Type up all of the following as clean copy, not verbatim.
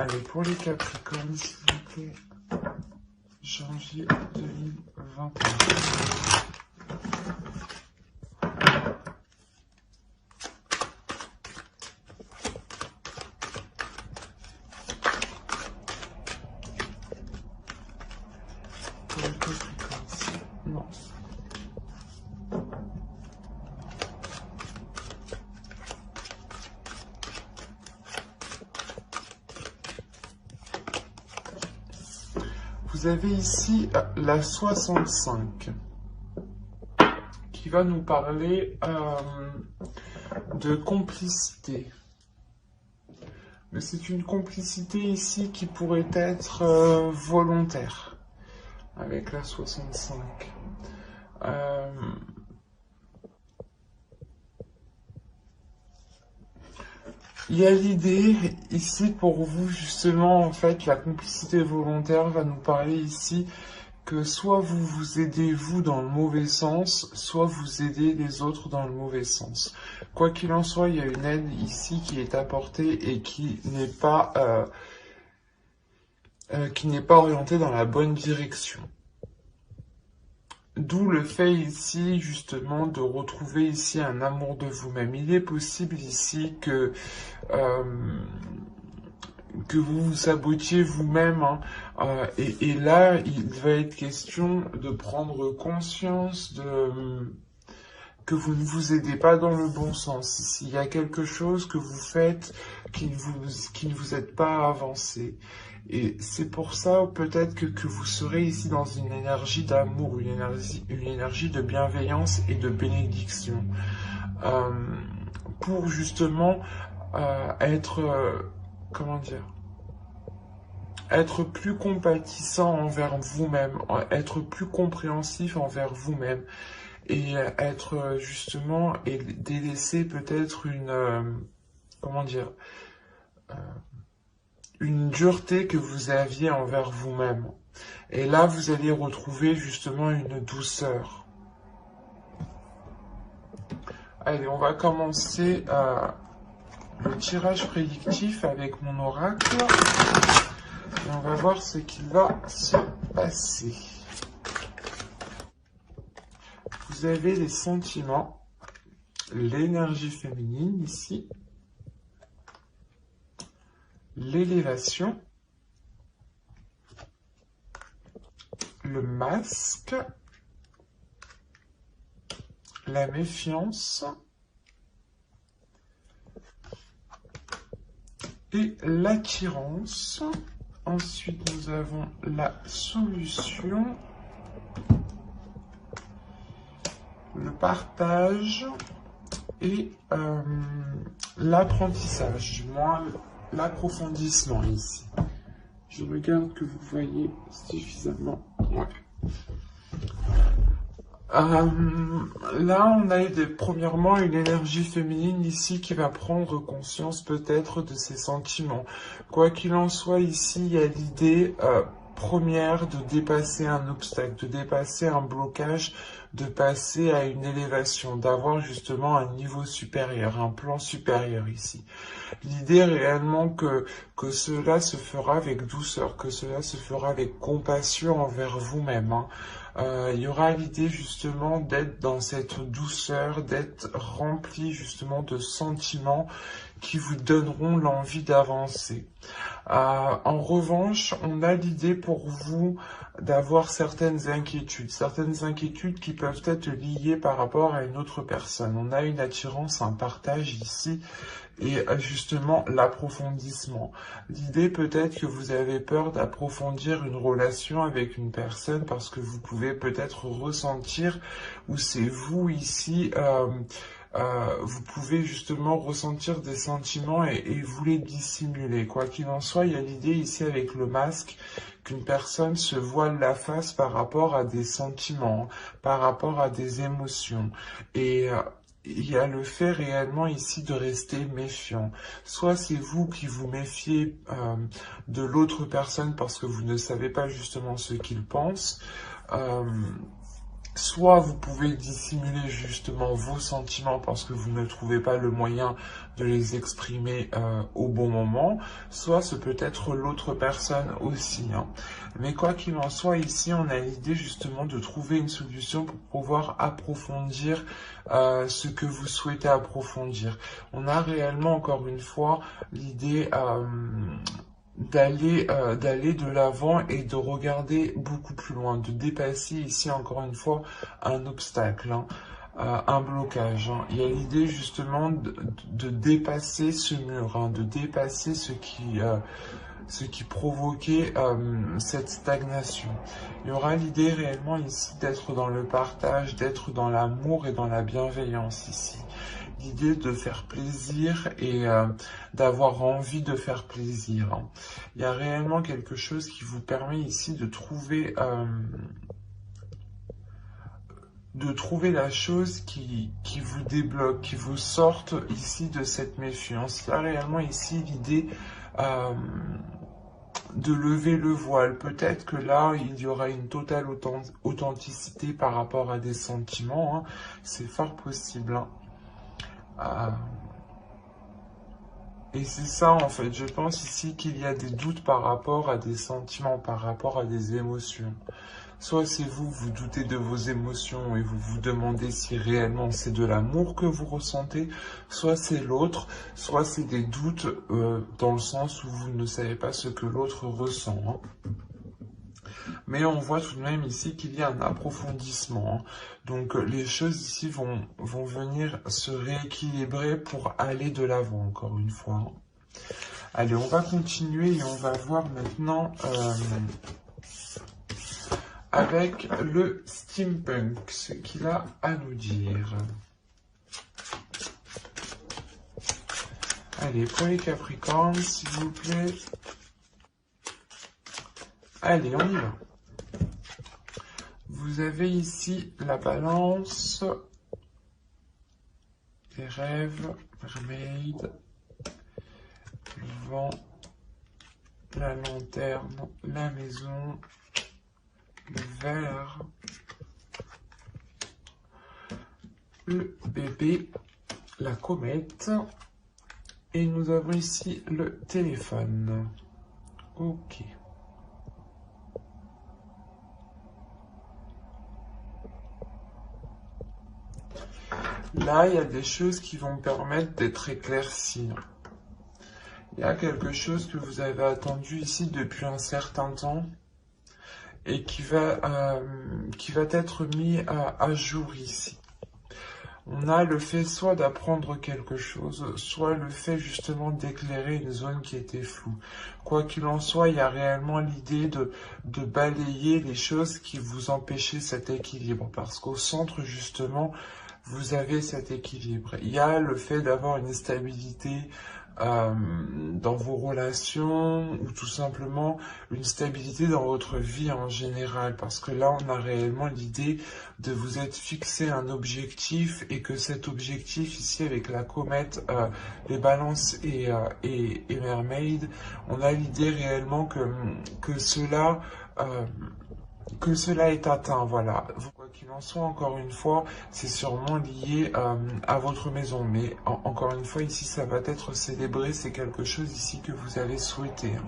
Allez, pour les Capricornes, s'il vous plaît, janvier 2021. Pour les Capricornes, non. Vous avez ici la 65 qui va nous parler de complicité. Mais c'est une complicité ici qui pourrait être volontaire avec la 65. Il y a l'idée ici pour vous, justement, en fait, la complicité volontaire va nous parler ici que soit vous vous aidez vous dans le mauvais sens, soit vous aidez les autres dans le mauvais sens. Quoi qu'il en soit, il y a une aide ici qui est apportée et qui n'est pas orientée dans la bonne direction. D'où le fait ici, justement, de retrouver ici un amour de vous-même. Il est possible ici que vous vous sabotiez vous-même. Hein, et là, il va être question de prendre conscience que vous ne vous aidez pas dans le bon sens. S'il y a quelque chose que vous faites qui ne vous aide pas à avancer. Et c'est pour ça peut-être que vous serez ici dans une énergie d'amour, une énergie de bienveillance et de bénédiction. Pour justement être, comment dire, être plus compatissant envers vous-même, être plus compréhensif envers vous-même. Et être justement, et délaisser peut-être comment dire, une dureté que vous aviez envers vous-même. Et là, vous allez retrouver justement une douceur. Allez, on va commencer le tirage prédictif avec mon oracle. Et on va voir ce qu'il va se passer. Vous avez les sentiments, l'énergie féminine ici, l'élévation, le masque, la méfiance et l'attirance. Ensuite, nous avons la solution, le partage et l'apprentissage, du moins l'approfondissement ici. Je regarde que vous voyez suffisamment. Ouais. Là, on a premièrement une énergie féminine ici qui va prendre conscience peut-être de ses sentiments. Quoi qu'il en soit, ici, il y a l'idée première de dépasser un obstacle, de dépasser un blocage, de passer à une élévation, d'avoir justement un niveau supérieur, un plan supérieur ici. L'idée réellement que cela se fera avec douceur, que cela se fera avec compassion envers vous-même. Hein. Il y aura l'idée justement d'être dans cette douceur, d'être rempli justement de sentiments qui vous donneront l'envie d'avancer. En revanche, on a l'idée pour vous d'avoir certaines inquiétudes qui peuvent être liées par rapport à une autre personne. On a une attirance, un partage ici, et justement l'approfondissement. L'idée peut-être que vous avez peur d'approfondir une relation avec une personne parce que vous pouvez peut-être ressentir, ou c'est vous ici, vous pouvez justement ressentir des sentiments et vous les dissimuler. Quoi qu'il en soit, il y a l'idée ici avec le masque qu'une personne se voile la face par rapport à des sentiments, par rapport à des émotions. Et il y a le fait réellement ici de rester méfiant. Soit c'est vous qui vous méfiez de l'autre personne parce que vous ne savez pas justement ce qu'il pense. Soit vous pouvez dissimuler justement vos sentiments parce que vous ne trouvez pas le moyen de les exprimer au bon moment, soit ce peut être l'autre personne aussi, hein. Mais quoi qu'il en soit, ici on a l'idée justement de trouver une solution pour pouvoir approfondir ce que vous souhaitez approfondir. On a réellement encore une fois l'idée d'aller de l'avant et de regarder beaucoup plus loin, de dépasser ici encore une fois un obstacle, hein, un blocage, hein. Il y a l'idée justement de dépasser ce mur, hein, de dépasser ce qui provoquait cette stagnation. Il y aura l'idée réellement ici d'être dans le partage, d'être dans l'amour et dans la bienveillance ici. L'idée de faire plaisir et d'avoir envie de faire plaisir, hein. Il y a réellement quelque chose qui vous permet ici de trouver la chose qui vous débloque, qui vous sorte ici de cette méfiance. Il y a réellement ici l'idée de lever le voile. Peut-être que là, il y aura une totale authenticité par rapport à des sentiments, hein. C'est fort possible, hein. Et c'est ça, en fait, je pense ici qu'il y a des doutes par rapport à des sentiments, par rapport à des émotions. Soit c'est vous, vous doutez de vos émotions et vous vous demandez si réellement c'est de l'amour que vous ressentez, soit c'est l'autre, soit c'est des doutes dans le sens où vous ne savez pas ce que l'autre ressent, hein. Mais on voit tout de même ici qu'il y a un approfondissement, hein. Donc les choses ici vont venir se rééquilibrer pour aller de l'avant, encore une fois, hein. Allez, on va continuer et on va voir maintenant avec le steampunk, ce qu'il a à nous dire. Allez, pour les Capricornes, s'il vous plaît. Allez, on y va. Vous avez ici la balance, les rêves, mermaid, le vent, la lanterne, la maison, le verre, le bébé, la comète, et nous avons ici le téléphone. Ok. Là, il y a des choses qui vont permettre d'être éclaircies. Il y a quelque chose que vous avez attendu ici depuis un certain temps et qui va être mis à jour ici. On a le fait soit d'apprendre quelque chose, soit le fait justement d'éclairer une zone qui était floue. Quoi qu'il en soit, il y a réellement l'idée de balayer les choses qui vous empêchaient cet équilibre. Parce qu'au centre, justement, vous avez cet équilibre. Il y a le fait d'avoir une stabilité dans vos relations ou tout simplement une stabilité dans votre vie en général, parce que là on a réellement l'idée de vous être fixé un objectif et que cet objectif ici avec la comète, les balances et mermaid, on a l'idée réellement que cela est atteint, voilà. Quoi qu'il en soit, encore une fois, c'est sûrement lié à votre maison. Mais encore une fois, ici, ça va être célébré. C'est quelque chose ici que vous avez souhaité, hein.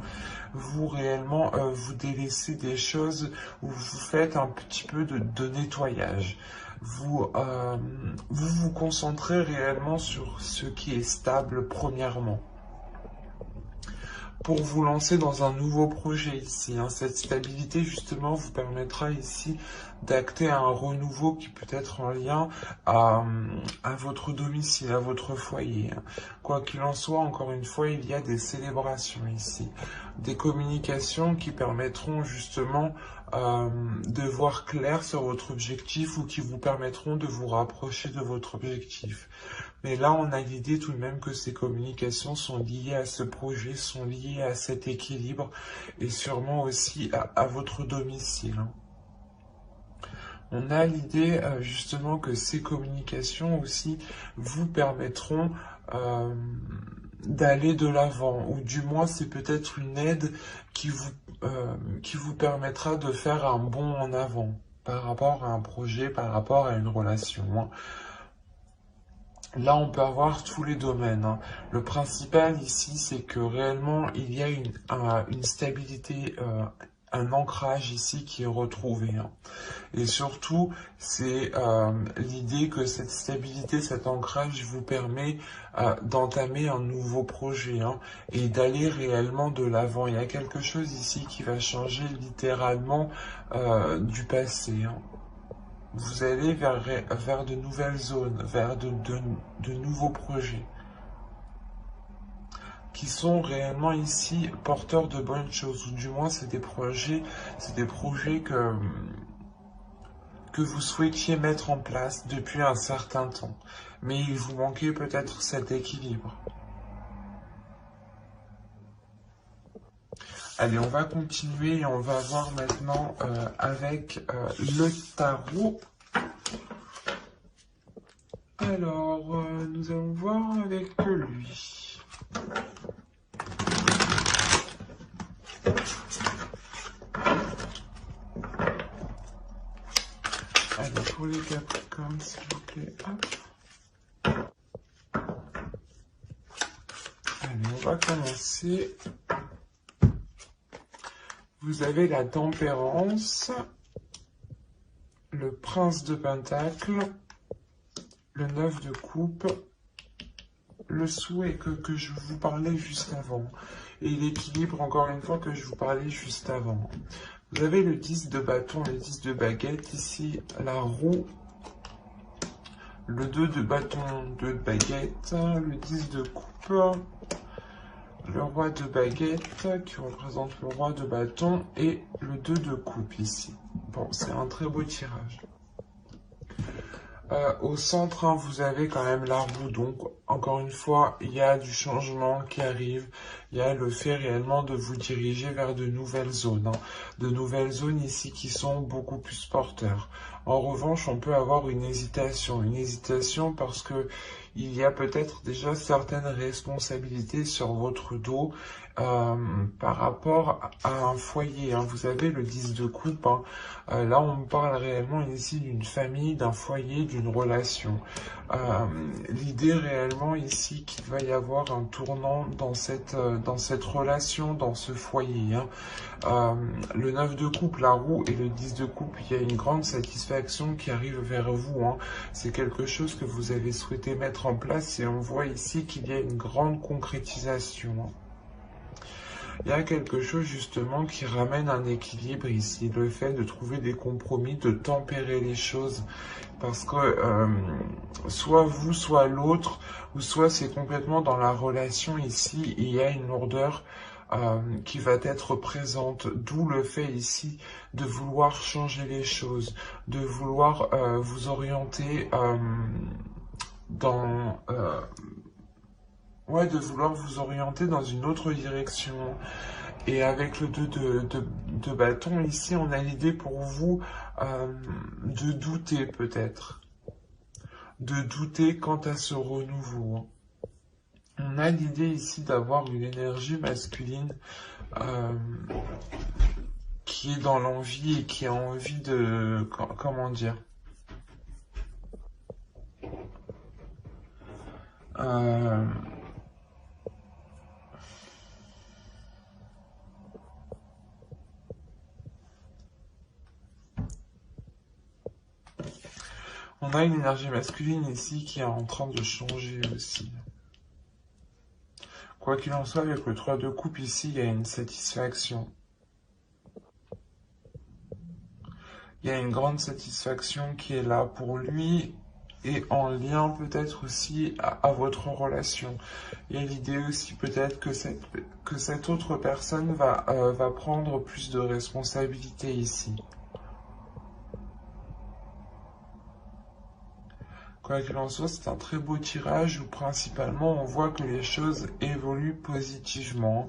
Vous, réellement, vous délaissez des choses où vous faites un petit peu de nettoyage. Vous vous concentrez réellement sur ce qui est stable, premièrement, pour vous lancer dans un nouveau projet ici, hein. Cette stabilité justement vous permettra ici d'acter un renouveau qui peut être en lien à votre domicile, à votre foyer, hein. Quoi qu'il en soit, encore une fois, il y a des célébrations ici, des communications qui permettront justement de voir clair sur votre objectif ou qui vous permettront de vous rapprocher de votre objectif. Mais là, on a l'idée tout de même que ces communications sont liées à ce projet, sont liées à cet équilibre et sûrement aussi à votre domicile, hein. On a l'idée justement que ces communications aussi vous permettront d'aller de l'avant, ou du moins c'est peut-être une aide qui vous permettra de faire un bond en avant. par rapport à un projet, par rapport à une relation, hein. Là, on peut avoir tous les domaines, hein. Le principal ici, c'est que réellement, il y a une stabilité, un ancrage ici qui est retrouvé, hein. Et surtout, c'est l'idée que cette stabilité, cet ancrage vous permet d'entamer un nouveau projet, hein, et d'aller réellement de l'avant. Il y a quelque chose ici qui va changer littéralement du passé, hein. Vous allez vers de nouvelles zones, vers de nouveaux projets qui sont réellement ici porteurs de bonnes choses, ou du moins c'est des projets que vous souhaitiez mettre en place depuis un certain temps, mais il vous manquait peut-être cet équilibre. Allez, on va continuer et on va voir maintenant avec le tarot. Alors, nous allons voir avec lui. Allez, pour les Capricornes, s'il vous plaît. Hop. Allez, on va commencer. Vous avez la tempérance, le prince de Pentacle, le 9 de coupe, le souhait que je vous parlais juste avant, et l'équilibre, encore une fois, que je vous parlais juste avant. Vous avez le 10 de bâton, le 10 de baguette, ici, la roue, le 2 de bâton, 2 de baguette, le 10 de coupe, le roi de baguette, qui représente le roi de bâton, et le 2 de coupe, ici. Bon, c'est un très beau tirage. Au centre, hein, vous avez quand même la roue, donc encore une fois, il y a du changement qui arrive, il y a le fait réellement de vous diriger vers de nouvelles zones, hein, de nouvelles zones ici qui sont beaucoup plus porteurs. En revanche, on peut avoir une hésitation parce que il y a peut-être déjà certaines responsabilités sur votre dos par rapport à un foyer, hein. Vous avez le 10 de coupe, hein. Là, on parle réellement ici d'une famille, d'un foyer, d'une relation. L'idée réellement ici qu'il va y avoir un tournant dans cette relation, dans ce foyer, hein. Le 9 de coupe, la roue, et le 10 de coupe, il y a une grande satisfaction qui arrive vers vous, hein. C'est quelque chose que vous avez souhaité mettre en place et on voit ici qu'il y a une grande concrétisation, hein. Il y a quelque chose justement qui ramène un équilibre ici, le fait de trouver des compromis, de tempérer les choses, parce que soit vous, soit l'autre, ou soit c'est complètement dans la relation ici, il y a une lourdeur qui va être présente, d'où le fait ici de vouloir changer les choses, de vouloir vous orienter de vouloir vous orienter dans une autre direction. Et avec le 2 de bâton, ici, on a l'idée pour vous de douter peut-être. De douter quant à ce renouveau. On a l'idée ici d'avoir une énergie masculine qui est dans l'envie et qui a envie de... Comment dire On a une énergie masculine ici qui est en train de changer aussi. Quoi qu'il en soit, avec le 3 de coupe ici, il y a une satisfaction. Il y a une grande satisfaction qui est là pour lui et en lien peut-être aussi à votre relation. Il y a l'idée aussi peut-être que cette autre personne va prendre plus de responsabilités ici. Quoi qu'il en soit, c'est un très beau tirage où principalement on voit que les choses évoluent positivement.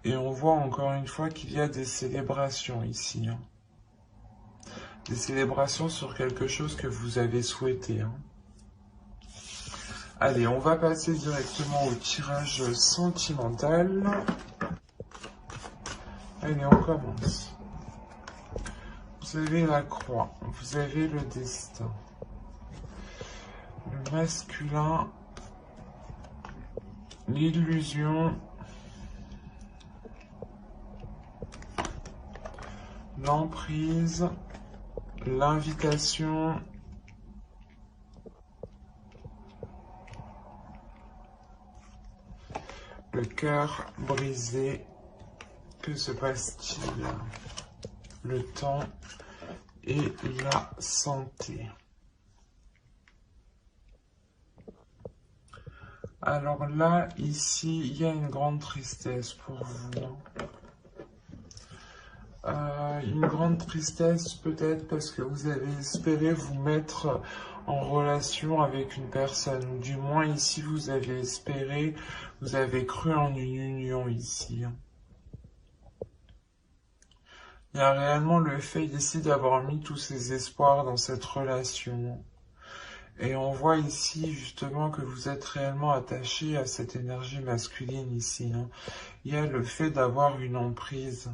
Et on voit encore une fois qu'il y a des célébrations ici, hein. Des célébrations sur quelque chose que vous avez souhaité, hein. Allez, on va passer directement au tirage sentimental. Allez, on commence. Vous vous avez la croix, vous avez le destin. Le masculin, l'illusion, l'emprise, l'invitation, le cœur brisé. Que se passe-t-il? Le temps et la santé. Alors là, ici, il y a une grande tristesse pour vous. Une grande tristesse peut-être parce que vous avez espéré vous mettre en relation avec une personne. Ou du moins ici, vous avez espéré, vous avez cru en une union ici. Il y a réellement le fait ici d'avoir mis tous ses espoirs dans cette relation. Et on voit ici justement que vous êtes réellement attaché à cette énergie masculine ici. Il y a le fait d'avoir une emprise.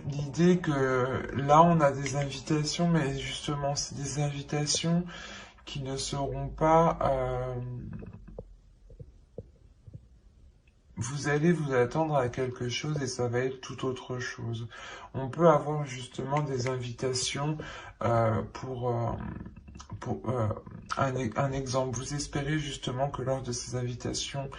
L'idée que là on a des invitations, mais justement c'est des invitations qui ne seront pas... vous allez vous attendre à quelque chose et ça va être tout autre chose. On peut avoir justement des invitations pour un exemple. Vous espérez justement que lors de ces invitations,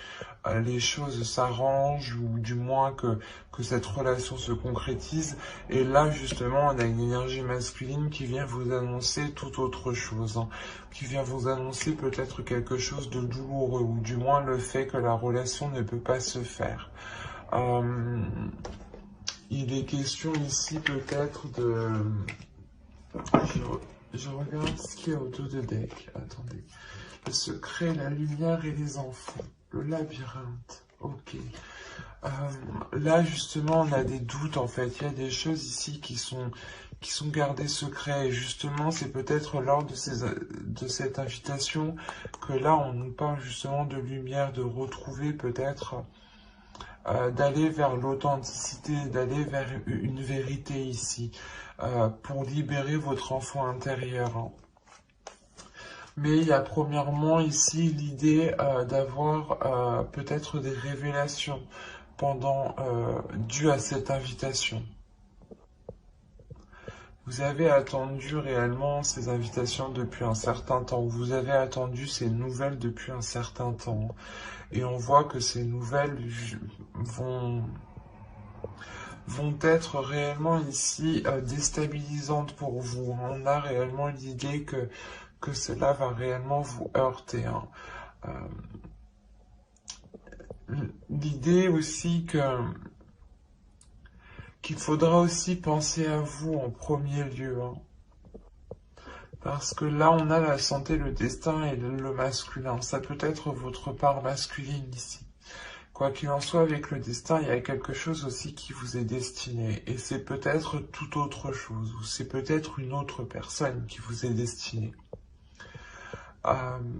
les choses s'arrangent ou du moins que cette relation se concrétise. Et là, justement, on a une énergie masculine qui vient vous annoncer tout autre chose, qui vient vous annoncer peut-être quelque chose de douloureux ou du moins le fait que la relation ne peut pas se faire. Il est question ici peut-être de... Je regarde ce qu'il y a autour de deck. Attendez. Le secret, la lumière et les enfants. Le labyrinthe. Ok. Là, justement, on a des doutes, en fait. Il y a des choses ici qui sont gardées secrets. Et justement, c'est peut-être lors de cette invitation que là, on nous parle justement de lumière, de retrouver peut-être... d'aller vers l'authenticité, d'aller vers une vérité ici, pour libérer votre enfant intérieur. Mais il y a premièrement ici l'idée d'avoir peut-être des révélations dues à cette invitation. Vous avez attendu réellement ces invitations depuis un certain temps. Vous avez attendu ces nouvelles depuis un certain temps. Et on voit que ces nouvelles vont être réellement ici déstabilisantes pour vous. On a réellement l'idée que cela va réellement vous heurter. L'idée aussi qu'il faudra aussi penser à vous en premier lieu. Parce que là, on a la santé, le destin et le masculin. Ça peut être votre part masculine ici. Quoi qu'il en soit, avec le destin, il y a quelque chose aussi qui vous est destiné. Et c'est peut-être tout autre chose. Ou c'est peut-être une autre personne qui vous est destinée.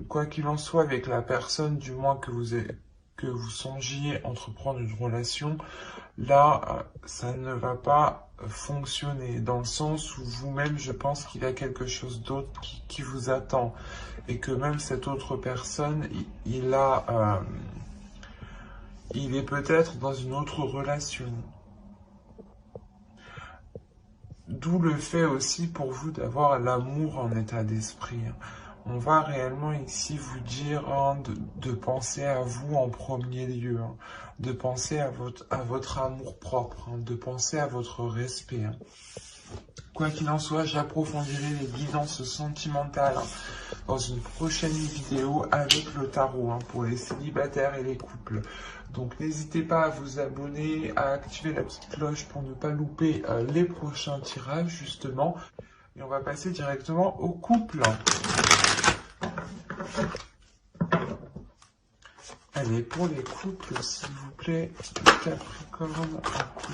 Quoi qu'il en soit, avec la personne, du moins que vous songiez entreprendre une relation, là, ça ne va pas fonctionner. Dans le sens où vous-même, je pense qu'il y a quelque chose d'autre qui vous attend. Et que même cette autre personne, il est peut-être dans une autre relation. D'où le fait aussi pour vous d'avoir l'amour en état d'esprit. On va réellement ici vous dire de penser à vous en premier lieu, de penser à votre amour propre, de penser à votre respect. Quoi qu'il en soit, j'approfondirai les guidances sentimentales dans une prochaine vidéo avec le tarot pour les célibataires et les couples. Donc n'hésitez pas à vous abonner, à activer la petite cloche pour ne pas louper les prochains tirages justement. Et on va passer directement au couple. Allez, pour les couples, s'il vous plaît, Capricorne en couple.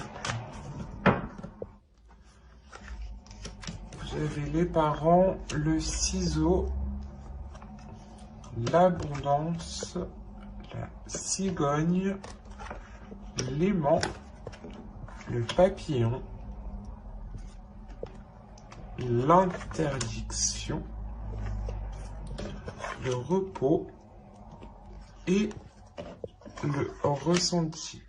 Vous avez les parents, le ciseau, l'abondance, la cigogne, l'aimant le papillon, l'interdiction, le repos et le ressenti.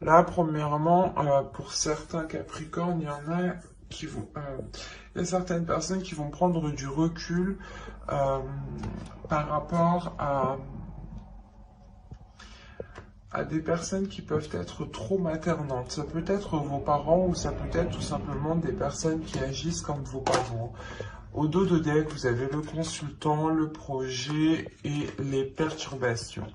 Là, premièrement, pour certains Capricornes, il y en a qui vont, il y a certaines personnes qui vont prendre du recul par rapport à des personnes qui peuvent être trop maternantes. Ça peut être vos parents ou ça peut être tout simplement des personnes qui agissent comme vos parents. Au dos de deck, vous avez le consultant, le projet et les perturbations.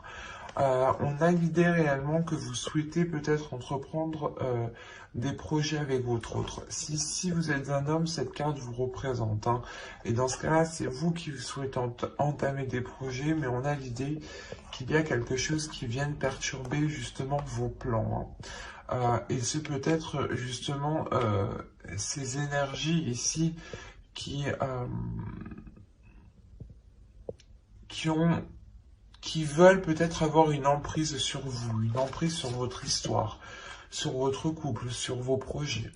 On a l'idée réellement que vous souhaitez peut-être entreprendre des projets avec votre autre. Si vous êtes un homme, cette carte vous représente. Hein. Et dans ce cas-là, c'est vous qui souhaitez entamer des projets, mais on a l'idée qu'il y a quelque chose qui vient perturber justement vos plans. Hein. Et c'est peut-être justement ces énergies ici qui veulent peut-être avoir une emprise sur vous, une emprise sur votre histoire, sur votre couple, sur vos projets.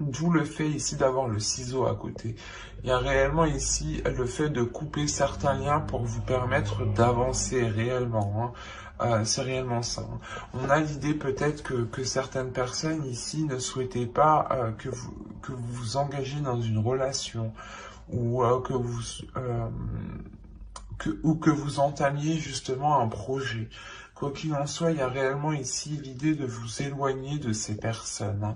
D'où le fait ici d'avoir le ciseau à côté. Il y a réellement ici le fait de couper certains liens pour vous permettre d'avancer réellement. Hein. C'est réellement ça. Hein. On a l'idée peut-être que certaines personnes ici ne souhaitaient pas que vous engagez dans une relation ou que vous entamiez justement un projet. Quoi qu'il en soit, il y a réellement ici l'idée de vous éloigner de ces personnes.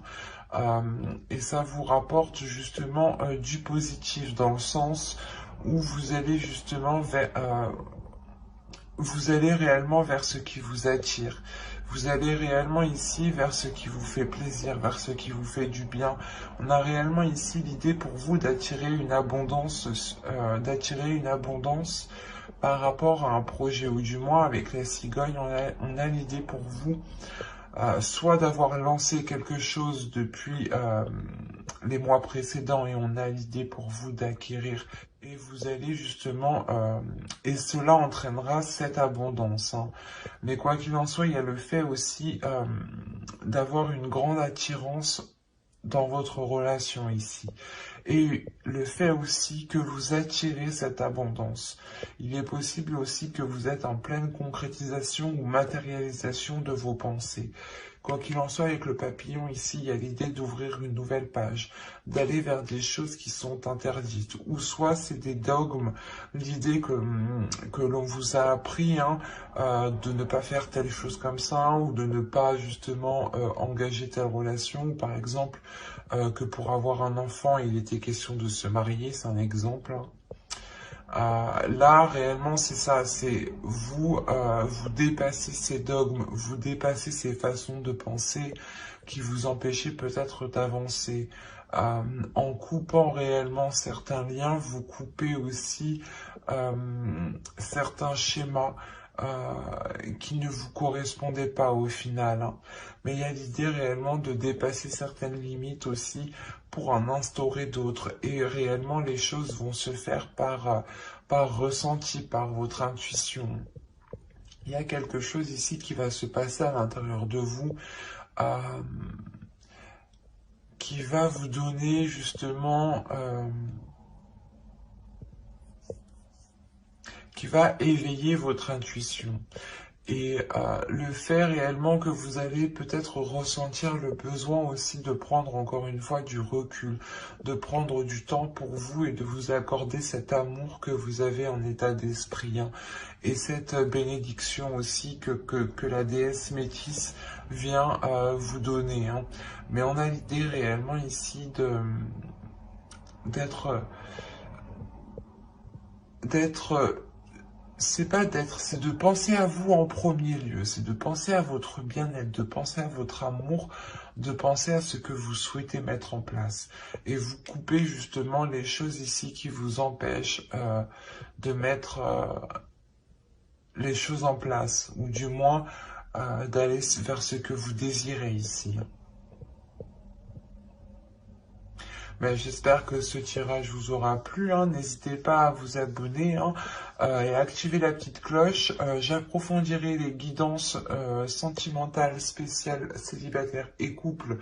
Hein. Et ça vous rapporte justement du positif dans le sens où vous allez justement vous allez réellement vers ce qui vous attire. Vous allez réellement ici vers ce qui vous fait plaisir, vers ce qui vous fait du bien. On a réellement ici l'idée pour vous d'attirer une abondance, par rapport à un projet, ou du moins avec la cigogne, on a l'idée pour vous soit d'avoir lancé quelque chose depuis les mois précédents et on a l'idée pour vous d'acquérir et vous allez justement, et cela entraînera cette abondance. Hein. Mais quoi qu'il en soit, il y a le fait aussi d'avoir une grande attirance dans votre relation ici. Et le fait aussi que vous attirez cette abondance. Il est possible aussi que vous êtes en pleine concrétisation ou matérialisation de vos pensées. Quoi qu'il en soit, avec le papillon ici, il y a l'idée d'ouvrir une nouvelle page, d'aller vers des choses qui sont interdites. Ou soit c'est des dogmes, l'idée que l'on vous a appris hein, de ne pas faire telle chose comme ça, ou de ne pas justement engager telle relation, ou par exemple que pour avoir un enfant, il était question de se marier, c'est un exemple. Là, réellement, c'est ça, c'est vous dépassez ces dogmes, vous dépassez ces façons de penser qui vous empêchaient peut-être d'avancer. En coupant réellement certains liens, vous coupez aussi certains schémas qui ne vous correspondaient pas au final. Hein. Mais il y a l'idée réellement de dépasser certaines limites aussi pour en instaurer d'autres. Et réellement, les choses vont se faire par ressenti, par votre intuition. Il y a quelque chose ici qui va se passer à l'intérieur de vous, qui va vous donner justement... qui va éveiller votre intuition. Et le fait réellement que vous allez peut-être ressentir le besoin aussi de prendre encore une fois du recul, de prendre du temps pour vous et de vous accorder cet amour que vous avez en état d'esprit. Hein, et cette bénédiction aussi que la déesse métisse vient vous donner. Hein. Mais on a l'idée réellement ici c'est de penser à vous en premier lieu, c'est de penser à votre bien-être, de penser à votre amour, de penser à ce que vous souhaitez mettre en place. Et vous coupez justement les choses ici qui vous empêchent de mettre les choses en place, ou du moins d'aller vers ce que vous désirez ici. Mais j'espère que ce tirage vous aura plu, hein. N'hésitez pas à vous abonner, hein, et à activer la petite cloche. J'approfondirai les guidances sentimentales spéciales célibataires et couples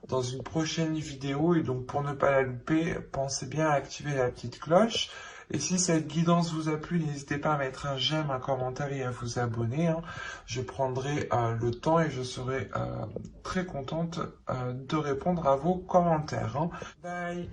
dans une prochaine vidéo. Et donc pour ne pas la louper, pensez bien à activer la petite cloche. Et si cette guidance vous a plu, n'hésitez pas à mettre un j'aime, un commentaire et à vous abonner, hein. Je prendrai le temps et je serai très contente de répondre à vos commentaires, hein. Bye!